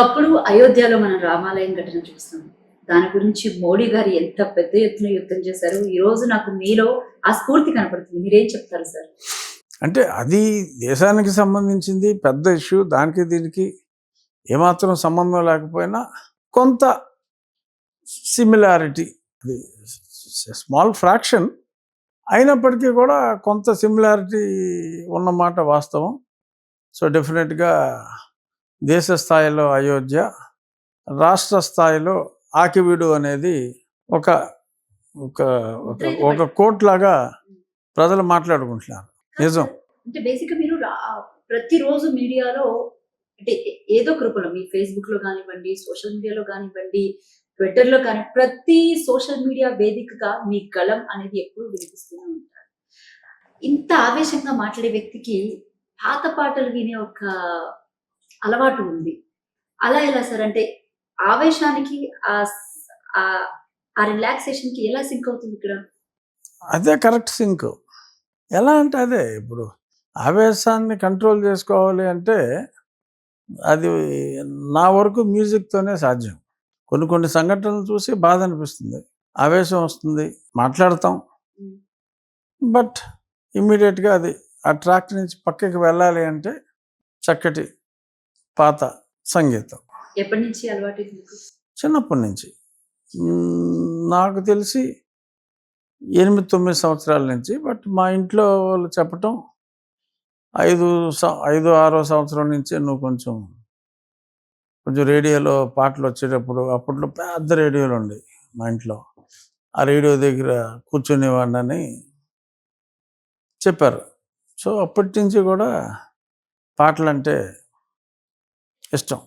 ఒకప్పుడు అయోధ్యలో మనం రామాలయం ఘటన చూస్తాం. దాని గురించి మోడీ గారు ఎంత పెద్ద ఎత్తున యుద్ధం చేశారు. ఈరోజు నాకు మీలో ఆ స్ఫూర్తి కనపడుతుంది. మీరేం చెప్తారు సార్? అంటే అది దేశానికి సంబంధించింది పెద్ద ఇష్యూ. దానికి దీనికి ఏమాత్రం సంబంధం లేకపోయినా కొంత సిమిలారిటీ, అది స్మాల్ ఫ్రాక్షన్ అయినప్పటికీ కూడా కొంత సిమిలారిటీ ఉన్నమాట వాస్తవం. సో డెఫినెట్గా దేశ స్థాయిలో అయోధ్య, రాష్ట్ర స్థాయిలో ఆకివీడు అనేది ఒక ఒక ఒక ఒక కోట్ లాగా ప్రజలు మాట్లాడుకుంటున్నారు. నిజం. అంటే బేసిక్‌గా మీరు ప్రతిరోజు మీడియాలో అంటే ఏదో ఒక రూపంలో మీ ఫేస్‌బుక్‌లో గానివ్వండి, సోషల్ మీడియాలో గానివ్వండి, ట్విట్టర్‌లో కానీ ప్రతి సోషల్ మీడియా వేదికగా మీ గళం అనేది ఎప్పుడూ వినిపిస్తూనే ఉంటారు. ఇంత ఆవేశంగా మాట్లాడే వ్యక్తికి పాత పాటలు వినే ఒక అలవాటు ఉంది. అలా ఎలా సార్? అంటే ఆవేశానికి ఆ రిలాక్సేషన్‌కి ఎలా సింక్ అవుతుంది ఇక్కడ? అదే కరెక్ట్ సింక్. ఎలా అంటే అదే ఇప్పుడు ఆవేశాన్ని కంట్రోల్ చేసుకోవాలి అంటే అది నా వరకు మ్యూజిక్‌తోనే సాధ్యం. కొన్ని కొన్ని సంఘటనలు చూసి బాధ అనిపిస్తుంది, ఆవేశం వస్తుంది, మాట్లాడతాం. బట్ ఇమ్మీడియట్‌గా అది ఆ ట్రాక్ నుంచి పక్కకి వెళ్ళాలి అంటే చక్కటి పాత సంగీతం. ఎప్పటి నుంచి అలవాటు మీకు? చిన్నప్పటి నుంచి. నాకు తెలిసి 8, 9 సంవత్సరాల నుంచి. బట్ మా ఇంట్లో వాళ్ళు చెప్పటం 5, 6 సంవత్సరం నుంచే నువ్వు కొంచెం రేడియోలో పాటలు వచ్చేటప్పుడు, అప్పట్లో పెద్ద రేడియోలు ఉండేవి మా ఇంట్లో. ఆ రేడియో దగ్గర కూర్చునేవాడినని చెప్పారు. సో అప్పటి నుంచి కూడా పాటలంటే ఇష్టం.